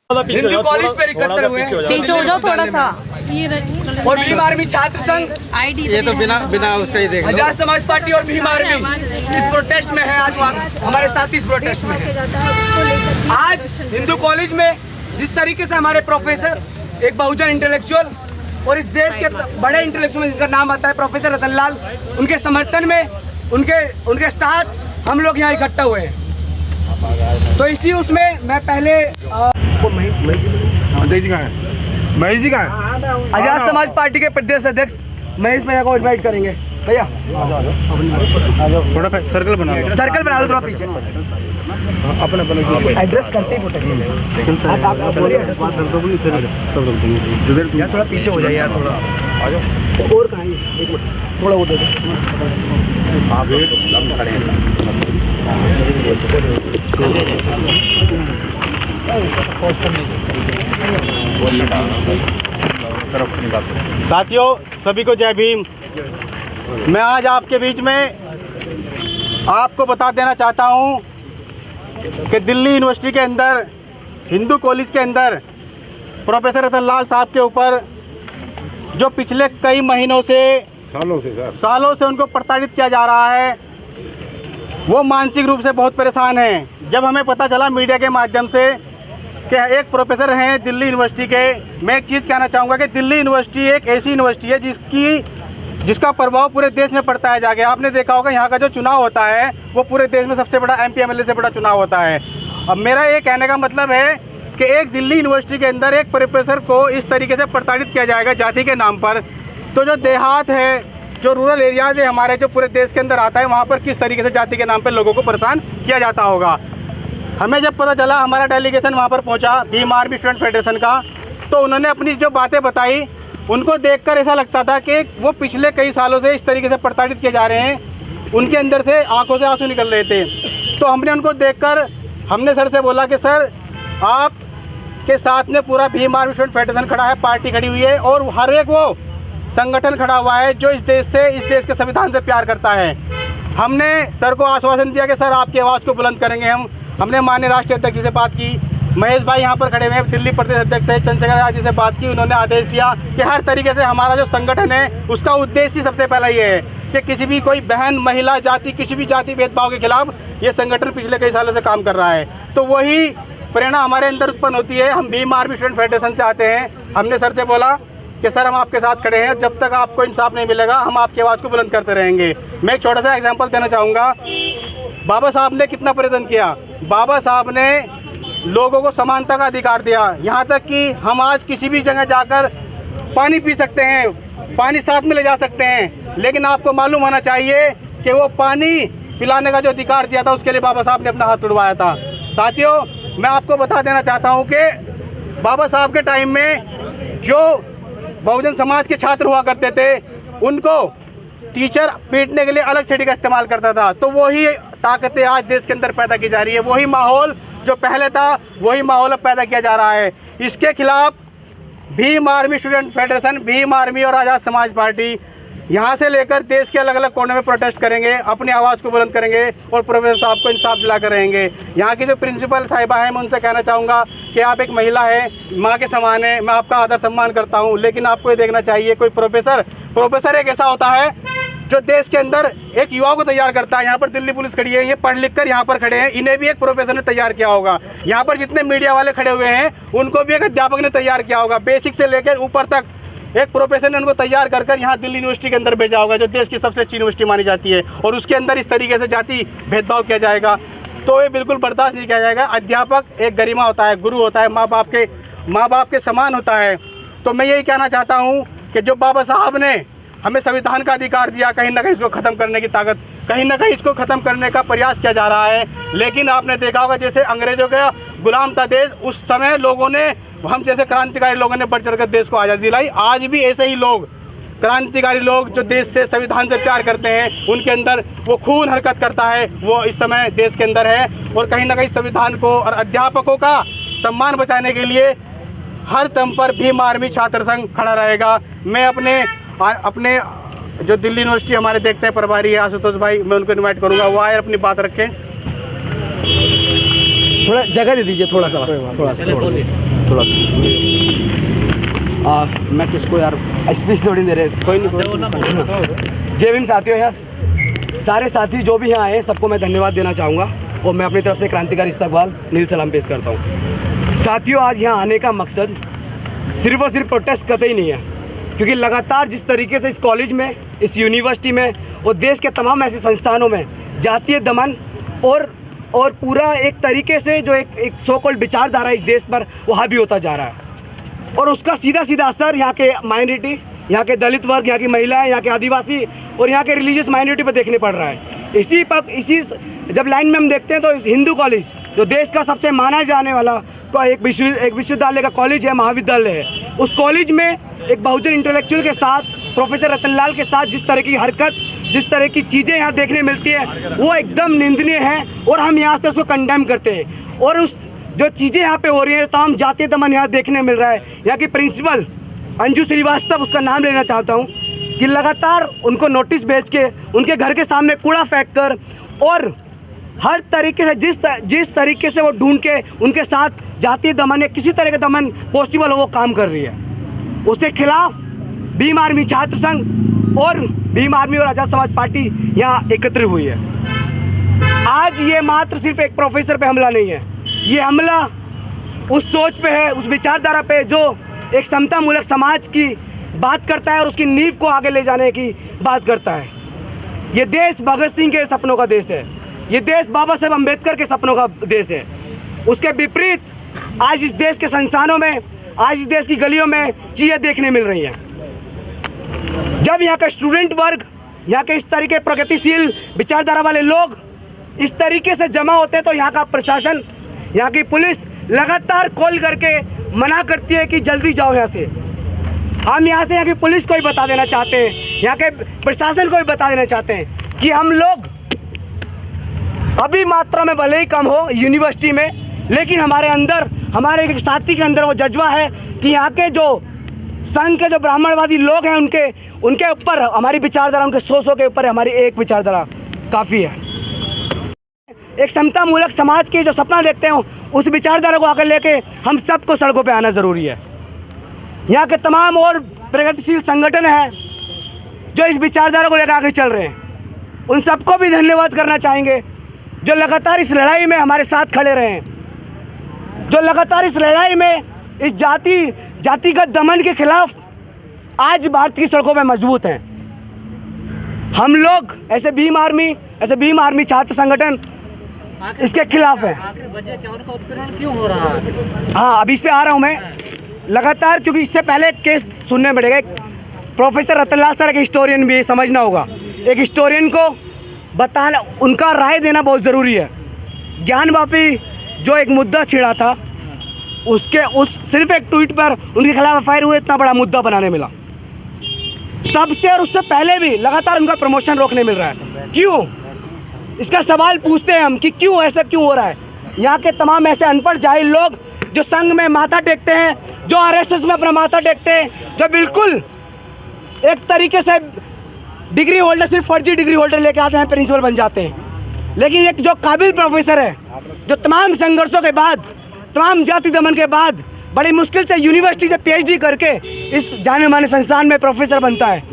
Hindu college पे इकट्ठे हुए पीछे हो जाओ थोड़ा सा। और भीम आर्मी छात्र संघ, ये तो बिना उसका ही देख लो। आजाद समाज पार्टी और भीम आर्मी इस प्रोटेस्ट में है। आज हमारे साथ इस प्रोटेस्ट में है। आज हिंदू कॉलेज में जिस तरीके से हमारे प्रोफेसर, एक बहुजन इंटेलेक्चुअल और इस देश के बड़े इंटेलेक्चुअल में जिसका नाम आता है प्रोफेसर रतन लाल, उनके समर्थन में उनके साथ हम लोग यहाँ इकट्ठा हुए हैं। तो इसी उसमें मैं पहले महेश जी का है आजाद समाज पार्टी के प्रदेश अध्यक्ष महेश भैया को इनवाइट करेंगे। भैया थोड़ा सर्कल बना लो थोड़ा पीछे। अपने एड्रेस करते ही यार थोड़ा पीछे हो जाए यार, थोड़ा आ जाओ। और कहाँ है? एक मिनट थोड़ा वो दे साथियों, सभी को जय भीम। मैं आज आपके बीच में आपको बता देना चाहता हूं कि दिल्ली यूनिवर्सिटी के अंदर, हिंदू कॉलेज के अंदर प्रोफेसर रतन लाल साहब के ऊपर जो पिछले कई महीनों से, सालों से उनको प्रताड़ित किया जा रहा है, वो मानसिक रूप से बहुत परेशान हैं। जब हमें पता चला मीडिया के माध्यम से कि एक प्रोफेसर हैं दिल्ली यूनिवर्सिटी के, मैं एक चीज़ कहना चाहूँगा कि दिल्ली यूनिवर्सिटी एक ऐसी यूनिवर्सिटी है जिसका प्रभाव पूरे देश में पड़ता है। जाके आपने देखा होगा यहाँ का जो चुनाव होता है वो पूरे देश में सबसे बड़ा MP MLA से बड़ा चुनाव होता है। अब मेरा ये कहने का मतलब है कि एक दिल्ली यूनिवर्सिटी के अंदर एक प्रोफेसर को इस तरीके से प्रताड़ित किया जाएगा जाति के नाम पर, तो जो देहात है, जो रूरल एरियाज़ है हमारे, जो पूरे देश के अंदर आता है, वहाँ पर किस तरीके से जाति के नाम पर लोगों को परेशान किया जाता होगा। हमें जब पता चला, हमारा डेलीगेशन वहाँ पर पहुँचा भीम आर्मी स्टूडेंट फेडरेशन का, तो उन्होंने अपनी जो बातें बताई, उनको देखकर ऐसा लगता था कि वो पिछले कई सालों से इस तरीके से प्रताड़ित किए जा रहे हैं। उनके अंदर से आंखों से आंसू निकल रहे थे। तो हमने उनको देखकर हमने सर से बोला कि सर, आप के साथ में पूरा भीम आर्मी स्टूडेंट फेडरेशन खड़ा है, पार्टी खड़ी हुई है और हर एक वो संगठन खड़ा हुआ है जो इस देश के संविधान से प्यार करता है। हमने सर को आश्वासन दिया कि सर आपकी आवाज़ को बुलंद करेंगे। हमने माननीय राष्ट्रीय अध्यक्ष से बात की, महेश भाई यहाँ पर खड़े हुए हैं, दिल्ली प्रदेश अध्यक्ष है, चंद्रशेखर जी से बात की। उन्होंने आदेश दिया कि हर तरीके से हमारा जो संगठन है उसका उद्देश्य ही सबसे पहला ये है कि किसी भी कोई बहन, महिला, जाति, किसी भी जाति भेदभाव के खिलाफ ये संगठन पिछले कई सालों से काम कर रहा है। तो वही प्रेरणा हमारे अंदर उत्पन्न होती है। हम भीम आर्मी स्टूडेंट फेडरेशन से आते हैं। हमने सर से बोला कि सर, हम आपके साथ खड़े हैं, जब तक आपको इंसाफ नहीं मिलेगा हम आपकी आवाज़ को बुलंद करते रहेंगे। मैं एक छोटा सा एग्जांपल देना चाहूँगा। बाबा साहब ने कितना प्रयत्न किया। बाबा साहब ने लोगों को समानता का अधिकार दिया, यहाँ तक कि हम आज किसी भी जगह जाकर पानी पी सकते हैं, पानी साथ में ले जा सकते हैं। लेकिन आपको मालूम होना चाहिए कि वो पानी पिलाने का जो अधिकार दिया था उसके लिए बाबा साहब ने अपना हाथ उड़वाया था। साथियों, मैं आपको बता देना चाहता हूँ कि बाबा साहब के टाइम में जो बहुजन समाज के छात्र हुआ करते थे, उनको टीचर पीटने के लिए अलग छड़ी का इस्तेमाल करता था। तो वही ताकतें आज देश के अंदर पैदा की जा रही है। वही माहौल जो पहले था वही माहौल अब पैदा किया जा रहा है। इसके खिलाफ Bhim army student federation, Bhim army और आजाद समाज पार्टी यहाँ से लेकर देश के अलग अलग कोने में प्रोटेस्ट करेंगे, अपनी आवाज़ को बुलंद करेंगे और प्रोफेसर साहब को इंसाफ दिलाकर रहेंगे। यहाँ की जो प्रिंसिपल साहिबा है, मैं उनसे कहना चाहूँगा कि आप एक महिला है, माँ के समान है, मैं आपका आदर सम्मान करता हूँ, लेकिन आपको ये देखना चाहिए कोई प्रोफेसर एक ऐसा होता है जो देश के अंदर एक युवा को तैयार करता है। यहाँ पर दिल्ली पुलिस खड़ी है, ये पढ़ लिख कर यहाँ पर खड़े हैं, इन्हें भी एक प्रोफेसर ने तैयार किया होगा। यहाँ पर जितने मीडिया वाले खड़े हुए हैं उनको भी एक अध्यापक ने तैयार किया होगा। बेसिक से लेकर ऊपर तक एक प्रोफेसर ने उनको तैयार कर यहाँ दिल्ली यूनिवर्सिटी के अंदर भेजा होगा, जो देश की सबसे अच्छी यूनिवर्सिटी मानी जाती है, और उसके अंदर इस तरीके से जाति भेदभाव किया जाएगा तो ये बिल्कुल बर्दाश्त नहीं किया जाएगा। अध्यापक एक गरिमा होता है, गुरु होता है, माँ बाप के समान होता है। तो मैं यही कहना चाहता हूँ कि जो बाबा साहब ने हमें संविधान का अधिकार दिया, कहीं ना कहीं इसको ख़त्म करने की ताकत, कहीं ना कहीं इसको ख़त्म करने का प्रयास किया जा रहा है। लेकिन आपने देखा होगा जैसे अंग्रेज़ों का गुलाम था देश, उस समय लोगों ने, हम जैसे क्रांतिकारी लोगों ने बढ़ चढ़कर देश को आज़ादी दिलाई। आज भी ऐसे ही लोग, क्रांतिकारी लोग जो देश से, संविधान से प्यार करते हैं, उनके अंदर वो खून हरकत करता है, वो इस समय देश के अंदर है। और कहीं ना कहीं संविधान को और अध्यापकों का सम्मान बचाने के लिए हर दम पर भीम आर्मी छात्र संघ खड़ा रहेगा। मैं अपने जो दिल्ली यूनिवर्सिटी हमारे देखते हैं प्रभारी है आशुतोष भाई, मैं उनको इनवाइट करूंगा, वो आए अपनी बात रखें। थोड़ा जगह दे दीजिए, थोड़ा सा। थोड़ा सा मैं किसको यार स्पीच थोड़ी दे रहे, कोई नहीं। जय भीम साथियों, यहाँ सारे साथी जो भी यहाँ आए सबको मैं धन्यवाद देना चाहूँगा और मैं अपनी तरफ से क्रांतिकारी इस्तकबाल नील सलाम पेश करता हूँ। साथियों, आज यहाँ आने का मकसद सिर्फ और सिर्फ प्रोटेस्ट कतई नहीं है, क्योंकि लगातार जिस तरीके से इस कॉलेज में, इस यूनिवर्सिटी में और देश के तमाम ऐसे संस्थानों में जातीय दमन और पूरा एक तरीके से जो एक सो कॉल्ड विचारधारा इस देश पर वो हावी होता जा रहा है, और उसका सीधा सीधा असर यहाँ के माइनॉरिटी, यहाँ के दलित वर्ग, यहाँ की महिलाएं, यहाँ के आदिवासी और यहाँ के रिलीजियस माइनॉरिटी पर देखने पड़ रहा है। इसी जब लाइन में हम देखते हैं तो हिंदू कॉलेज जो देश का सबसे माना जाने वाला एक विश्वविद्यालय का कॉलेज है, महाविद्यालय है, उस कॉलेज में एक बहुजन इंटेलेक्चुअल के साथ, प्रोफेसर रतनलाल के साथ जिस तरह की हरकत, जिस तरह की चीज़ें यहाँ देखने मिलती है वो एकदम निंदनीय है और हम यहाँ से उसको कंडेम करते हैं। और उस जो चीज़ें यहाँ पे हो रही हैं, तमाम जातीय दमन यहाँ देखने मिल रहा है। यहाँ की प्रिंसिपल अंजू श्रीवास्तव, उसका नाम लेना चाहता हूँ, कि लगातार उनको नोटिस भेज के उनके घर के सामने कूड़ा फेंक कर और हर तरीके से जिस तरीके से वो ढूंढ के उनके साथ जातीय दमन या किसी तरह का दमन पॉसिबल हो वो काम कर रही है। उसके खिलाफ भीम आर्मी छात्र संघ और भीम आर्मी और आज़ाद समाज पार्टी यहाँ एकत्रित हुई है। आज ये मात्र सिर्फ एक प्रोफेसर पे हमला नहीं है, ये हमला उस सोच पे है, उस विचारधारा पे जो एक समता मूलक समाज की बात करता है और उसकी नींव को आगे ले जाने की बात करता है। ये देश भगत सिंह के सपनों का देश है, ये देश बाबा साहेब अम्बेडकर के सपनों का देश है। उसके विपरीत आज इस देश के संस्थानों में, आज इस देश की गलियों में चीज़ें देखने मिल रही हैं। जब यहाँ का स्टूडेंट वर्ग, यहाँ के इस तरीके प्रगतिशील विचारधारा वाले लोग इस तरीके से जमा होते हैं तो यहाँ का प्रशासन, यहाँ की पुलिस लगातार कॉल करके मना करती है कि जल्दी जाओ यहाँ से। हम यहाँ से यहाँ की पुलिस को ही बता देना चाहते हैं, यहाँ के प्रशासन को भी बता देना चाहते हैं कि हम लोग अभी मात्रा में भले ही कम हो यूनिवर्सिटी में, लेकिन हमारे अंदर, हमारे एक साथी के अंदर वो जज्बा है कि यहाँ के जो संघ के जो ब्राह्मणवादी लोग हैं उनके ऊपर हमारी विचारधारा, उनके सोचों के ऊपर हमारी एक विचारधारा काफ़ी है। एक समता मूलक समाज की जो सपना देखते हैं उस विचारधारा को आकर लेके हम सबको सड़कों पे आना ज़रूरी है। यहाँ के तमाम और प्रगतिशील संगठन हैं जो इस विचारधारा को लेकर आगे चल रहे हैं, उन सबको भी धन्यवाद करना चाहेंगे जो लगातार इस लड़ाई में हमारे साथ खड़े रहे हैं, जो लगातार इस लड़ाई में इस जातिगत दमन के खिलाफ आज भारत की सड़कों पे मजबूत हैं। हम लोग ऐसे भीम आर्मी छात्र संगठन इसके खिलाफ है। आखिर वजह क्या, उनका उत्पीड़न क्यों हो रहा है? हाँ, अभी इस पे आ रहा हूँ मैं लगातार, क्योंकि इससे पहले केस सुनने पड़ेगा। प्रोफेसर रतनलाल सर एक हिस्टोरियन भी समझना होगा, एक हिस्टोरियन को बताना, उनका राय देना बहुत ज़रूरी है। ज्ञानवापी जो एक मुद्दा छिड़ा था उस सिर्फ एक ट्वीट पर उनके खिलाफ एफआईआर हुए, इतना बड़ा मुद्दा बनाने मिला। तब से और उससे पहले भी लगातार उनका प्रमोशन रोकने मिल रहा है। क्यों? इसका सवाल पूछते हैं हम कि क्यों, ऐसा क्यों हो रहा है। यहाँ के तमाम ऐसे अनपढ़ जाहिल लोग जो संघ में माथा टेकते हैं, जो आरएसएस में अपना माथा टेकते हैं, जो बिल्कुल एक तरीके से डिग्री होल्डर, सिर्फ फर्जी डिग्री होल्डर लेके आते हैं, प्रिंसिपल बन जाते हैं। लेकिन एक जो काबिल प्रोफेसर है, जो तमाम संघर्षों के बाद, तमाम जाति दमन के बाद बड़ी मुश्किल से यूनिवर्सिटी से पीएचडी करके इस जाने माने संस्थान में प्रोफेसर बनता है,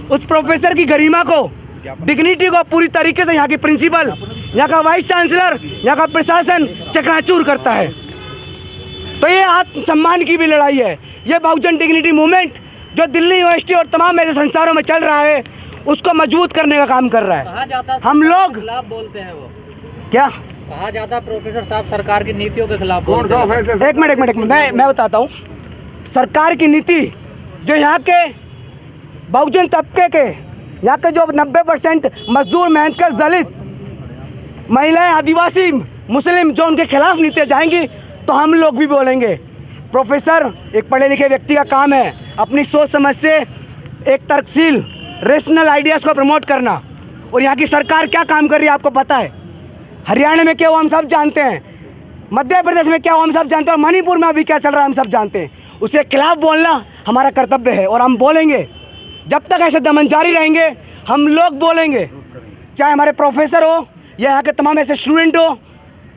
उस प्रोफेसर की गरिमा को, डिग्निटी को पूरी तरीके से यहाँ की प्रिंसिपल, यहाँ का वाइस चांसलर, यहाँ का प्रशासन चकनाचूर करता है। तो ये आत्मसम्मान की भी लड़ाई है। ये बहुजन डिग्निटी मूवमेंट जो दिल्ली यूनिवर्सिटी और तमाम ऐसे संस्थानों में चल रहा है उसको मजबूत करने का काम कर रहा है। हम लोग खिलाफ बोलते हैं, वो क्या कहा जाता है प्रोफेसर साहब सरकार की नीतियों के खिलाफ बोलते हैं। एक मिनट मैं बताता हूँ। सरकार की नीति जो यहाँ के बहुजन तबके के, यहाँ के जो 90% मजदूर, मेहनतकश, दलित, महिलाएं, आदिवासी, मुस्लिम, जो उनके खिलाफ नीतियाँ जाएंगी तो हम लोग भी बोलेंगे। प्रोफेसर एक पढ़े लिखे व्यक्ति का काम है अपनी सोच समझ से एक तर्कशील रेशनल आइडियाज़ को प्रमोट करना। और यहाँ की सरकार क्या काम कर रही है आपको पता है। हरियाणा में क्या हुआ हम सब जानते हैं, मध्य प्रदेश में क्या हुआ हम सब जानते हैं, और मणिपुर में अभी क्या चल रहा है हम सब जानते हैं। उसके खिलाफ बोलना हमारा कर्तव्य है और हम बोलेंगे। जब तक ऐसे दमन जारी रहेंगे हम लोग बोलेंगे, चाहे हमारे प्रोफेसर हो या यहाँ के तमाम ऐसे स्टूडेंट हो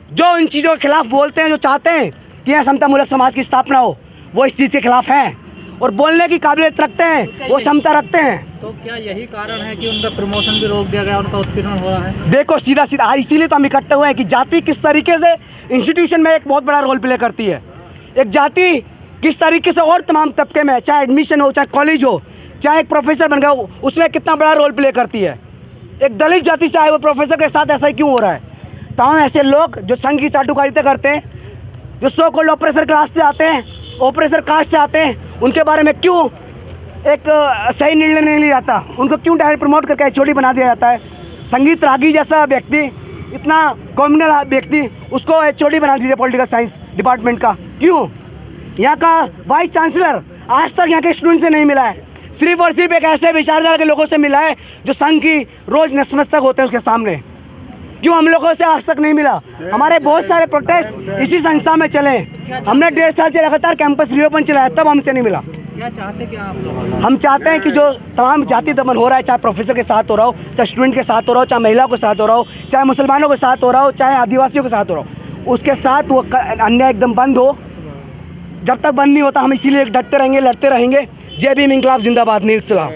जो इन चीज़ों के खिलाफ बोलते हैं, जो चाहते हैं कि यहाँ समतामूलक समाज की स्थापना हो, वो इस चीज़ के खिलाफ हैं और बोलने की काबिलियत रखते हैं, वो क्षमता रखते हैं। तो क्या यही कारण है कि उनका प्रमोशन भी रोक दिया गया, उनका उत्पीड़न हो रहा है? देखो सीधा सीधा इसीलिए तो हम इकट्ठे हुए हैं कि जाति किस तरीके से इंस्टीट्यूशन में एक बहुत बड़ा रोल प्ले करती है। एक जाति किस तरीके से और तमाम तबके में, चाहे एडमिशन हो, चाहे कॉलेज हो, चाहे एक प्रोफेसर बन गया हो, उसमें कितना बड़ा रोल प्ले करती है। एक दलित जाति से आए हुए प्रोफेसर के साथ ऐसा ही क्यों हो रहा है? तमाम ऐसे लोग जो संघ की चाटुकारिता करते हैं, जो सो कॉल्ड ऑपरेसर क्लास से आते हैं, ऑपरेसर कास्ट से आते हैं, उनके बारे में क्यों एक सही निर्णय नहीं लिया जाता? उनको क्यों डायरेक्ट प्रमोट करके एचओडी बना दिया जाता है? संगीत रागी जैसा व्यक्ति, इतना कॉम्युनल व्यक्ति, उसको एचओडी बना दीजिए पॉलिटिकल साइंस डिपार्टमेंट का। क्यों? यहाँ का वाइस चांसलर आज तक यहाँ के स्टूडेंट से नहीं मिला है, सिर्फ और सिर्फ एक ऐसे विचारधारा के लोगों से मिला है जो संघ की रोज नतमस्तक होते हैं उसके सामने। क्यों हम लोगों से आज तक नहीं मिला? हमारे बहुत सारे प्रोटेस्ट इसी संस्था में चले, हमने 1.5 साल से लगातार कैंपस रीओपन चलाया, तब हमसे नहीं मिला। क्या चाहते क्या आप लोग? हम चाहते हैं कि जो तमाम जाति दमन हो रहा है, चाहे प्रोफेसर के साथ हो रहा हो, चाहे स्टूडेंट के साथ हो रहा हो, चाहे महिलाओं के साथ हो रहा हो, चाहे मुसलमानों के साथ हो रहा हो, चाहे आदिवासियों के साथ हो रहा हो, उसके साथ वो अन्याय एकदम बंद हो। जब तक बंद नहीं होता हम इसीलिए डटते रहेंगे, लड़ते रहेंगे। जय भीम, इंकलाब जिंदाबाद, नील सलाम।